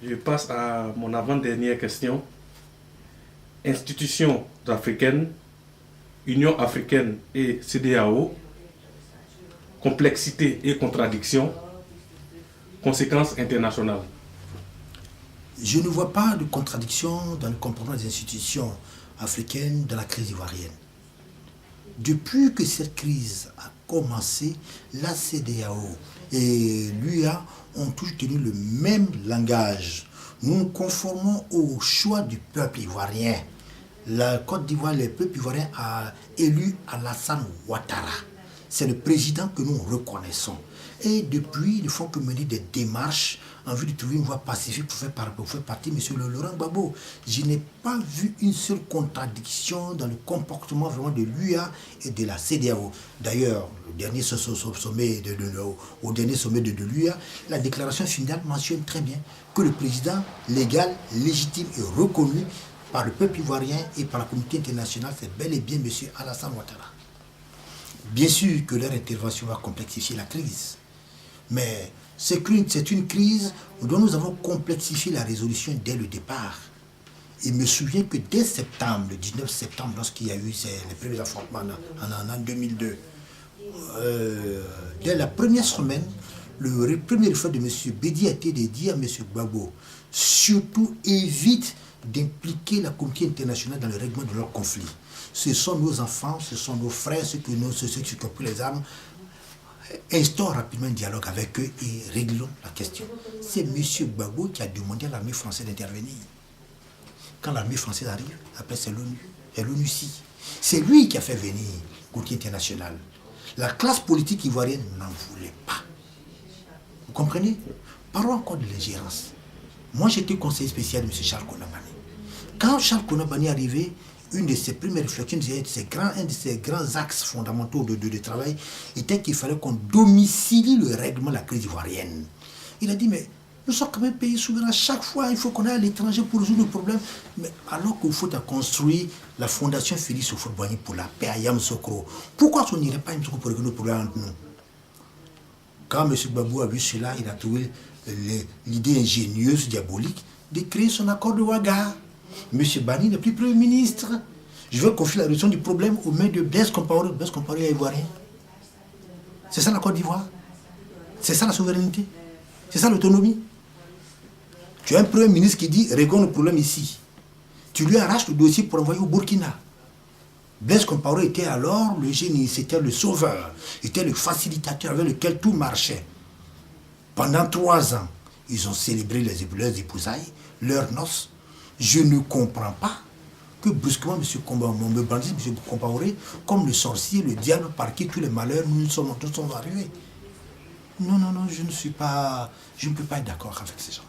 Je passe à mon avant-dernière question. Institutions africaines, Union africaine et CEDEAO, complexité et contradiction, conséquences internationales. Je ne vois pas de contradiction dans le comportement des institutions africaines dans la crise ivoirienne. Depuis que cette crise a commencé, la CEDEAO et l'UA ont tous tenu le même langage. Nous nous conformons au choix du peuple ivoirien. La Côte d'Ivoire, le peuple ivoirien a élu Alassane Ouattara. C'est le président que nous reconnaissons. Et depuis, ils ne font que mener des démarches en vue de trouver une voie pacifique pour faire partie de M. Laurent Gbagbo. Je n'ai pas vu une seule contradiction dans le comportement vraiment de l'UA et de la CEDEAO. D'ailleurs, au dernier sommet de l'UA, la déclaration finale mentionne très bien que le président légal, légitime et reconnu par le peuple ivoirien et par la communauté internationale, c'est bel et bien M. Alassane Ouattara. Bien sûr que leur intervention va complexifier la crise, mais c'est une crise dont nous avons complexifié la résolution dès le départ. Il me souvient que dès septembre, le 19 septembre, lorsqu'il y a eu les premiers affrontements en 2002, dès la première semaine, le premier effort de M. Bédi a été de dire à M. Gbagbo, surtout évite d'impliquer la communauté internationale dans le règlement de leurs conflits. Ce sont nos enfants, ce sont nos frères, ceux qui ont pris les armes. Instaure rapidement un dialogue avec eux et réglons la question. C'est M. Gbagbo qui a demandé à l'armée française d'intervenir. Quand l'armée française arrive, après c'est l'ONU. Et l'ONU aussi. C'est lui qui a fait venir la communauté internationale. La classe politique ivoirienne n'en voulait pas. Vous comprenez? Parlons encore de l'ingérence. Moi, j'étais conseiller spécial de M. Charles Konabani. Quand Charles Konabani est arrivé, une de ses premières réflexions, un de ses grands axes fondamentaux de travail était qu'il fallait qu'on domicilie le règlement de la crise ivoirienne. Il a dit, mais nous sommes quand même pays souverains. Chaque fois, il faut qu'on aille à l'étranger pour résoudre le problème. Mais alors qu'il faut construire la fondation Félix Houphouët-Boigny pour la paix à Yamoussoukro, pourquoi on n'irait pas à Yamoussoukro pour régler le problème entre nous? Quand M. Gbagbo a vu cela, il a trouvé l'idée ingénieuse, diabolique, de créer son accord de Ouaga. M. Bani n'est plus Premier ministre. Je veux confier la résolution du problème aux mains de Blaise Compaoré. Blaise Compaoré est ivoirien. C'est ça la Côte d'Ivoire. C'est ça la souveraineté. C'est ça l'autonomie. Tu as un Premier ministre qui dit réglons le problème ici. Tu lui arraches le dossier pour envoyer au Burkina. Blaise Compaoré était alors le génie, c'était le sauveur, était le facilitateur avec lequel tout marchait. Pendant 3 ans, ils ont célébré leurs épousailles, leurs noces. Je ne comprends pas que brusquement M. Compaoré, comme le sorcier, le diable par qui tous les malheurs nous sommes arrivés. Non, je ne peux pas être d'accord avec ces gens.